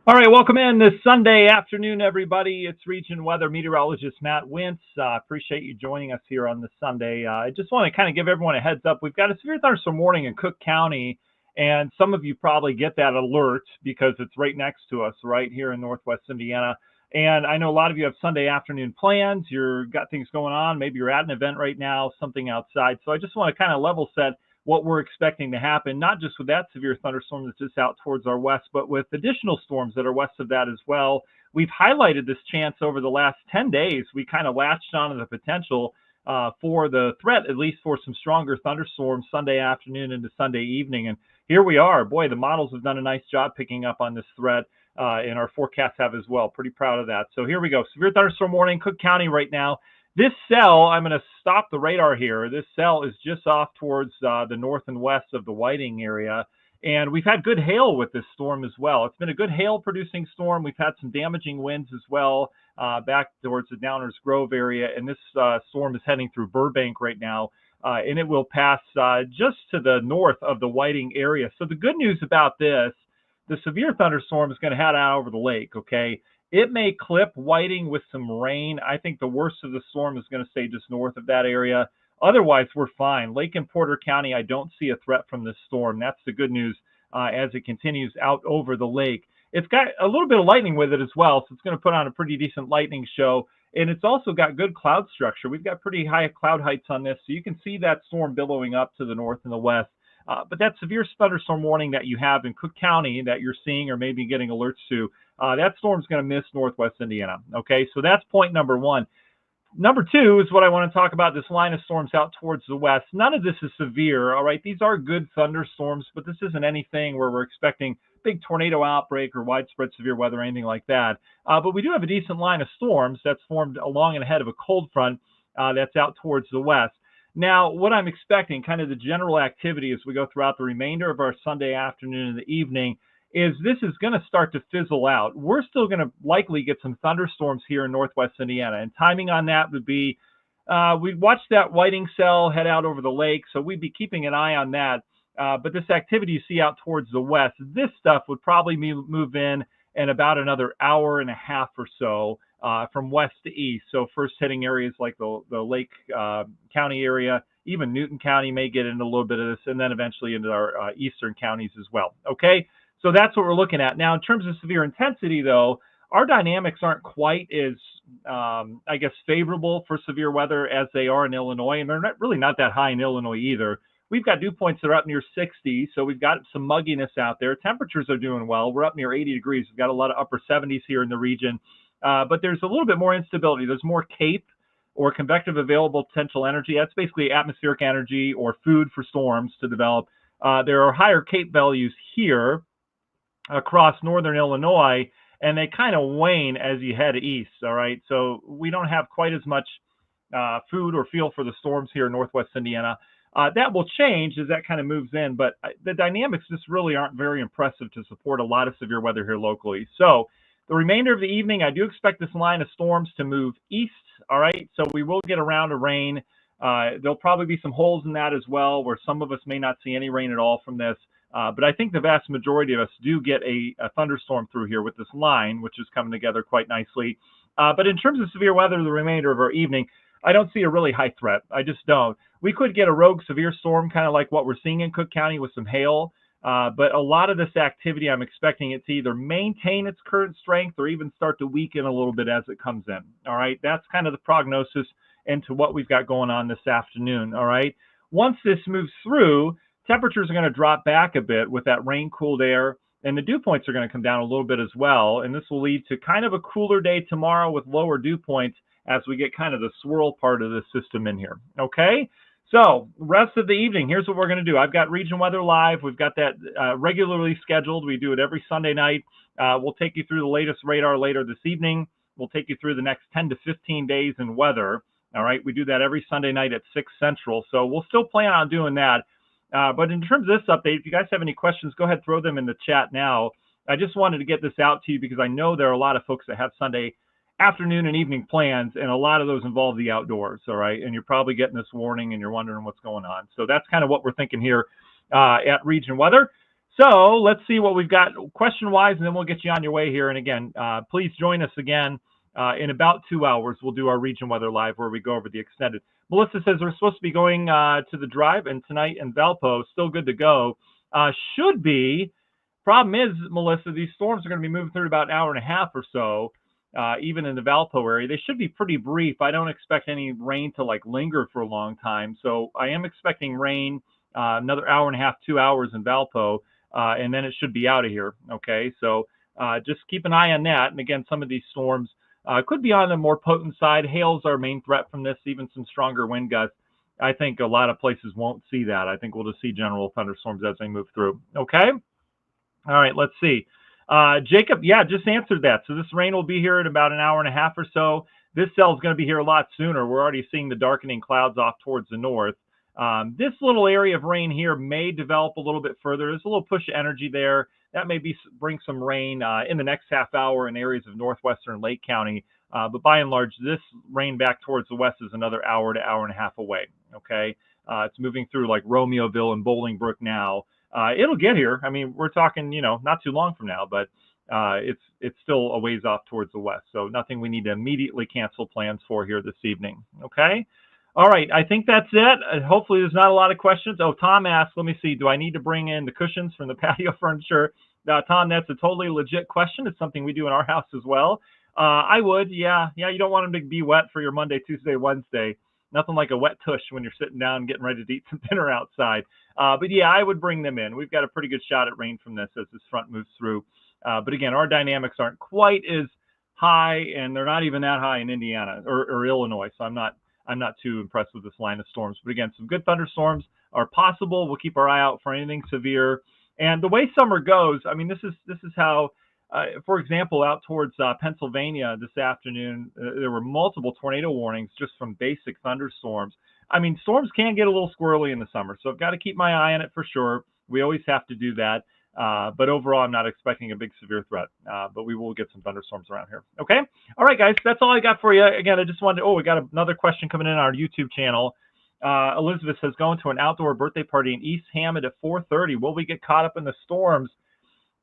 All right, welcome in this Sunday afternoon, everybody. It's Region Weather Meteorologist Matt Wintz. Appreciate you joining us here on this Sunday. I just want to kind of give everyone a heads up. We've got a severe thunderstorm warning in Cook County, and some of you probably get that alert because it's right next to us, right here in Northwest Indiana. And I know a lot of you have Sunday afternoon plans. You've got things going on. Maybe you're at an event right now, something outside. So I just want to kind of level set what we're expecting to happen, not just with that severe thunderstorm that's just out towards our west, but with additional storms that are west of that as well. We've highlighted this chance over the last 10 days. We kind of latched onto the potential for the threat, at least for some stronger thunderstorms Sunday afternoon into Sunday evening. And here we are. Boy, the models have done a nice job picking up on this threat, and our forecasts have as well. Pretty proud of that. So here we go. Severe thunderstorm warning, Cook County right now. This cell, I'm going to stop the radar here. This cell is just off towards the north and west of the Whiting area. And we've had good hail with this storm as well. It's been a good hail producing storm. We've had some damaging winds as well back towards the Downers Grove area. And this storm is heading through Burbank right now. And it will pass just to the north of the Whiting area. So the good news about this, the severe thunderstorm is going to head out over the lake, okay? It may clip Whiting with some rain. I think the worst of the storm is going to stay just north of that area. Otherwise, we're fine. Lake and Porter County, I don't see a threat from this storm. That's the good news as it continues out over the lake. It's got a little bit of lightning with it as well, so it's going to put on a pretty decent lightning show. And it's also got good cloud structure. We've got pretty high cloud heights on this, so you can see that storm billowing up to the north and the west. But that severe thunderstorm warning that you have in Cook County that you're seeing or maybe getting alerts to, that storm's going to miss Northwest Indiana. Okay, so that's point number one. Number two is what I want to talk about, this line of storms out towards the west. None of this is severe, all right? These are good thunderstorms, but this isn't anything where we're expecting big tornado outbreak or widespread severe weather or anything like that. But we do have a decent line of storms that's formed along and ahead of a cold front that's out towards the west. Now, what I'm expecting, kind of the general activity as we go throughout the remainder of our Sunday afternoon and the evening, is this is going to start to fizzle out. We're still going to likely get some thunderstorms here in Northwest Indiana, and timing on that would be, we'd watch that Whiting cell head out over the lake, so we'd be keeping an eye on that. But this activity you see out towards the west, this stuff would probably move in about another hour and a half or so from west to east. So first hitting areas like the Lake County area, even Newton County may get into a little bit of this, and then eventually into our eastern counties as well. Okay, so that's what we're looking at. Now, in terms of severe intensity, though, our dynamics aren't quite as, I guess, favorable for severe weather as they are in Illinois, and they're really not that high in Illinois either. We've got dew points that are up near 60, so we've got some mugginess out there. Temperatures are doing well. We're up near 80 degrees. We've got a lot of upper 70s here in the region, but there's a little bit more instability. There's more CAPE, or convective available potential energy. That's basically atmospheric energy or food for storms to develop. There are higher CAPE values here across northern Illinois, and they kind of wane as you head east, all right? So we don't have quite as much food or feel for the storms here in Northwest Indiana. That will change as that kind of moves in, but the dynamics just really aren't very impressive to support a lot of severe weather here locally. So the remainder of the evening, I do expect this line of storms to move east, all right? So we will get around to rain. There'll probably be some holes in that as well, where some of us may not see any rain at all from this. But I think the vast majority of us do get a thunderstorm through here with this line, which is coming together quite nicely. But in terms of severe weather the remainder of our evening, I don't see a really high threat. I just don't. We could get a rogue severe storm, kind of like what we're seeing in Cook County with some hail. But a lot of this activity, I'm expecting it to either maintain its current strength or even start to weaken a little bit as it comes in. All right, that's kind of the prognosis into what we've got going on this afternoon. All right, once this moves through, temperatures are going to drop back a bit with that rain-cooled air, and the dew points are going to come down a little bit as well. And this will lead to kind of a cooler day tomorrow with lower dew points as we get kind of the swirl part of the system in here. Okay, so rest of the evening, here's what we're going to do. I've got Region Weather Live. We've got that regularly scheduled. We do it every Sunday night. We'll take you through the latest radar later this evening. We'll take you through the next 10 to 15 days in weather. All right, we do that every Sunday night at 6 Central. So we'll still plan on doing that. But in terms of this update, if you guys have any questions, go ahead, throw them in the chat now. I just wanted to get this out to you because I know there are a lot of folks that have Sunday afternoon and evening plans, and a lot of those involve the outdoors, all right? And you're probably getting this warning and you're wondering what's going on. So that's kind of what we're thinking here at Region Weather. So let's see what we've got question-wise, and then we'll get you on your way here. And again, please join us again in about 2 hours. We'll do our region weather live where we go over the extended. Melissa says we're supposed to be going to the drive-in tonight in Valpo. Still good to go. Should be. Problem is, Melissa, these storms are going to be moving through about an hour and a half or so, even in the Valpo area. They should be pretty brief. I don't expect any rain to like linger for a long time. So I am expecting rain another hour and a half, 2 hours in Valpo, and then it should be out of here. Okay, so just keep an eye on that. And again, some of these storms could be on the more potent side. Hail's our main threat from this, even some stronger wind gusts. I think a lot of places won't see that. I think we'll just see general thunderstorms as they move through. Okay? All right, let's see. Jacob, yeah, just answered that. So this rain will be here in about an hour and a half or so. This cell is going to be here a lot sooner. We're already seeing the darkening clouds off towards the north. This little area of rain here may develop a little bit further. There's a little push of energy there. That may bring some rain in the next half hour in areas of northwestern Lake County. But by and large, this rain back towards the west is another hour to hour and a half away. Okay, it's moving through like Romeoville and Bolingbrook now. It'll get here. I mean, we're talking, not too long from now, but it's still a ways off towards the west. So nothing we need to immediately cancel plans for here this evening. Okay. All right. I think that's it. Hopefully there's not a lot of questions. Oh, Tom asked, let me see, do I need to bring in the cushions from the patio furniture? Tom, that's a totally legit question. It's something we do in our house as well. I would. Yeah. You don't want them to be wet for your Monday, Tuesday, Wednesday. Nothing like a wet tush when you're sitting down and getting ready to eat some dinner outside. But yeah, I would bring them in. We've got a pretty good shot at rain from this as this front moves through. But again, our dynamics aren't quite as high, and they're not even that high in Indiana or Illinois. So I'm not too impressed with this line of storms. But again, some good thunderstorms are possible. We'll keep our eye out for anything severe. And the way summer goes, I mean, this is how. For example, out towards Pennsylvania this afternoon, there were multiple tornado warnings just from basic thunderstorms. I mean, storms can get a little squirrely in the summer, so I've got to keep my eye on it for sure. We always have to do that. But overall, I'm not expecting a big severe threat, but we will get some thunderstorms around here. Okay? All right, guys, that's all I got for you. Again, I just wanted to, we got another question coming in on our YouTube channel. Elizabeth says, going to an outdoor birthday party in East Hammond at 4:30. Will we get caught up in the storms?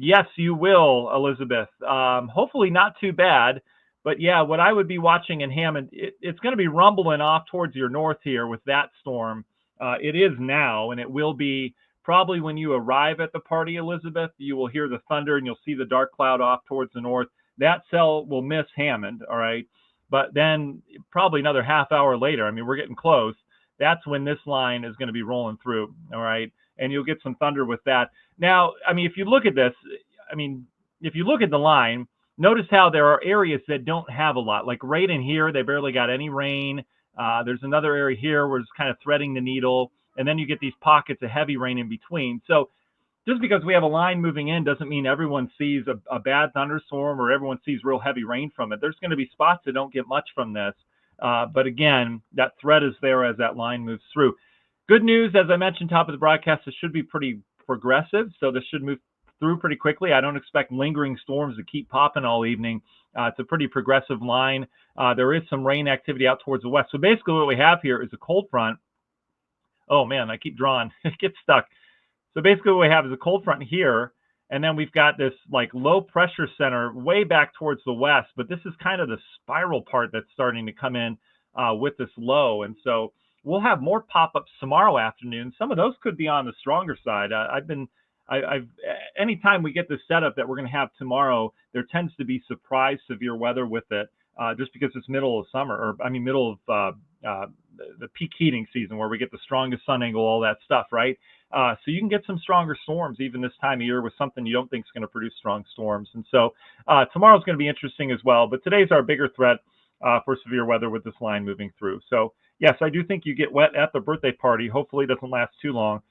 Yes, you will, Elizabeth. Hopefully not too bad. But yeah, what I would be watching in Hammond, it's going to be rumbling off towards your north here with that storm. It is now, and it will be probably when you arrive at the party, Elizabeth. You will hear the thunder and you'll see the dark cloud off towards the north. That cell will miss Hammond, all right? But then probably another half hour later, I mean, we're getting close. That's when this line is going to be rolling through, all right? And you'll get some thunder with that. Now, I mean, if you look at this, if you look at the line, notice how there are areas that don't have a lot. Like right in here, they barely got any rain. There's another area here where it's kind of threading the needle. And then you get these pockets of heavy rain in between. So just because we have a line moving in doesn't mean everyone sees a bad thunderstorm or everyone sees real heavy rain from it. There's going to be spots that don't get much from this. But again, that threat is there as that line moves through. Good news, as I mentioned, top of the broadcast, this should be pretty progressive. So this should move through pretty quickly. I don't expect lingering storms to keep popping all evening. It's a pretty progressive line. There is some rain activity out towards the west. So basically what we have here is a cold front. Oh man, I keep drawing. It gets stuck. So basically what we have is a cold front here. And then we've got this like low pressure center way back towards the west. But this is kind of the spiral part that's starting to come in with this low. And so we'll have more pop-ups tomorrow afternoon. Some of those could be on the stronger side. Anytime we get this setup that we're going to have tomorrow, there tends to be surprise severe weather with it, just because it's middle of summer, middle of the peak heating season where we get the strongest sun angle, all that stuff, right? So you can get some stronger storms even this time of year with something you don't think is going to produce strong storms. And so tomorrow's going to be interesting as well. But today's our bigger threat for severe weather with this line moving through. So yes, I do think you get wet at the birthday party. Hopefully it doesn't last too long.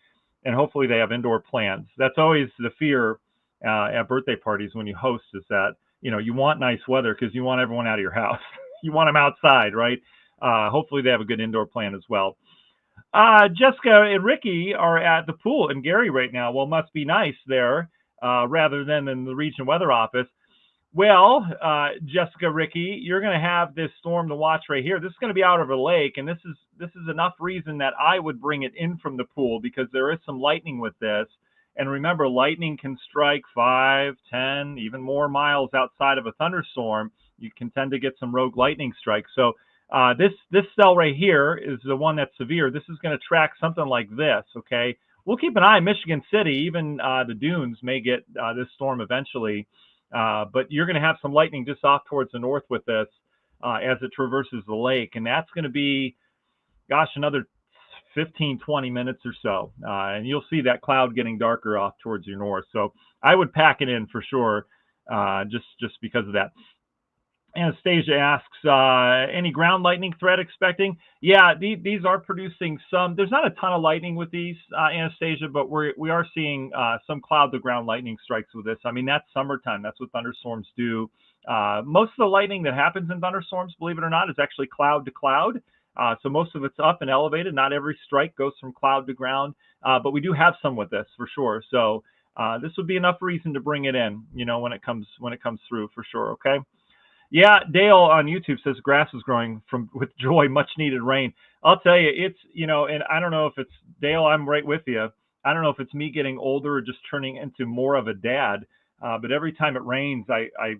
And hopefully they have indoor plans. That's always the fear at birthday parties when you host, is that, you want nice weather because you want everyone out of your house. You want them outside, right? Hopefully they have a good indoor plan as well. Jessica and Ricky are at the pool in Gary right now. Well, must be nice there rather than in the region weather office. Well, Jessica, Ricky, you're going to have this storm to watch right here. This is going to be out over the lake, and this is enough reason that I would bring it in from the pool because there is some lightning with this. And remember, lightning can strike 5, 10, even more miles outside of a thunderstorm. You can tend to get some rogue lightning strikes. So this cell right here is the one that's severe. This is going to track something like this, okay? We'll keep an eye on Michigan City. Even the dunes may get this storm eventually. But you're going to have some lightning just off towards the north with this as it traverses the lake. And that's going to be, gosh, another 15, 20 minutes or so. And you'll see that cloud getting darker off towards your north. So I would pack it in for sure, just because of that. Anastasia asks, any ground lightning threat expecting? Yeah, these are producing some. There's not a ton of lightning with these, Anastasia, but we are seeing some cloud to ground lightning strikes with this. I mean, that's summertime. That's what thunderstorms do. Most of the lightning that happens in thunderstorms, believe it or not, is actually cloud to cloud. So most of it's up and elevated. Not every strike goes from cloud to ground, but we do have some with this for sure. So this would be enough reason to bring it in, when it comes through for sure. Okay. Yeah, Dale on YouTube says grass is growing with joy, much needed rain. I'll tell you, it's, and I don't know if it's, Dale, I'm right with you. I don't know if it's me getting older or just turning into more of a dad, but every time it rains, I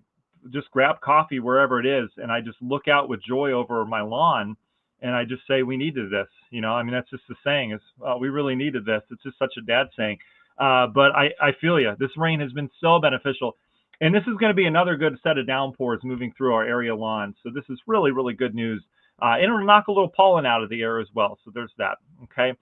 just grab coffee wherever it is, and I just look out with joy over my lawn, and I just say, we needed this. I mean, that's just the saying is, we really needed this. It's just such a dad saying. But I feel you. This rain has been so beneficial. And this is going to be another good set of downpours moving through our area lawns. So this is really, really good news. And it'll knock a little pollen out of the air as well. So there's that. Okay.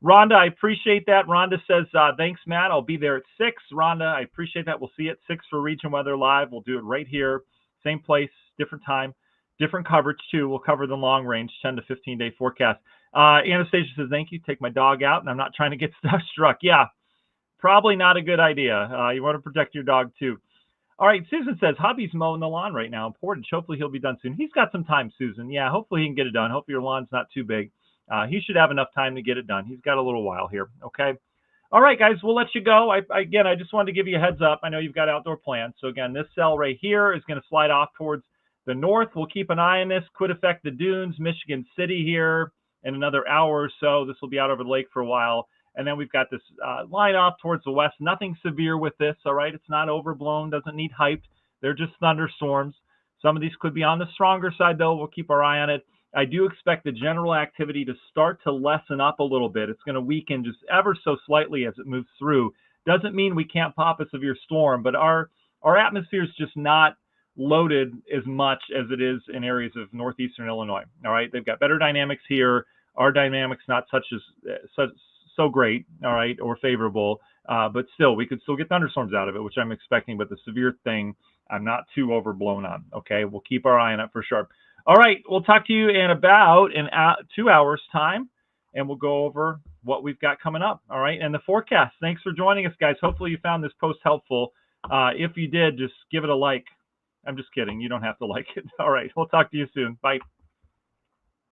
Rhonda, I appreciate that. Rhonda says, thanks, Matt. I'll be there at 6. Rhonda, I appreciate that. We'll see you at 6 for Region Weather Live. We'll do it right here. Same place, different time, different coverage too. We'll cover the long range 10 to 15-day forecast. Anastasia says, thank you. Take my dog out, and I'm not trying to get stuff struck. Yeah, probably not a good idea. You want to protect your dog too. All right, Susan says, hubby's mowing the lawn right now. Important. Hopefully he'll be done soon. He's got some time, Susan. Yeah, hopefully he can get it done. Hopefully your lawn's not too big. He should have enough time to get it done. He's got a little while here, okay? All right, guys, we'll let you go. Again, I just wanted to give you a heads up. I know you've got outdoor plans. So, again, this cell right here is going to slide off towards the north. We'll keep an eye on this. Could affect the dunes, Michigan City here in another hour or so. This will be out over the lake for a while. And then we've got this line off towards the west. Nothing severe with this, all right? It's not overblown, doesn't need hyped. They're just thunderstorms. Some of these could be on the stronger side, though. We'll keep our eye on it. I do expect the general activity to start to lessen up a little bit. It's going to weaken just ever so slightly as it moves through. Doesn't mean we can't pop a severe storm, but our atmosphere is just not loaded as much as it is in areas of northeastern Illinois. All right, they've got better dynamics here. Our dynamics not so great, all right, or favorable, but still, we could still get thunderstorms out of it, which I'm expecting. But the severe thing, I'm not too overblown on. Okay, we'll keep our eye on it for sure. All right, we'll talk to you in about 2 hours time, and we'll go over what we've got coming up. All right, and the forecast. Thanks for joining us, guys. Hopefully you found this post helpful. If you did, just give it a like. I'm just kidding. You don't have to like it. All right, we'll talk to you soon. Bye.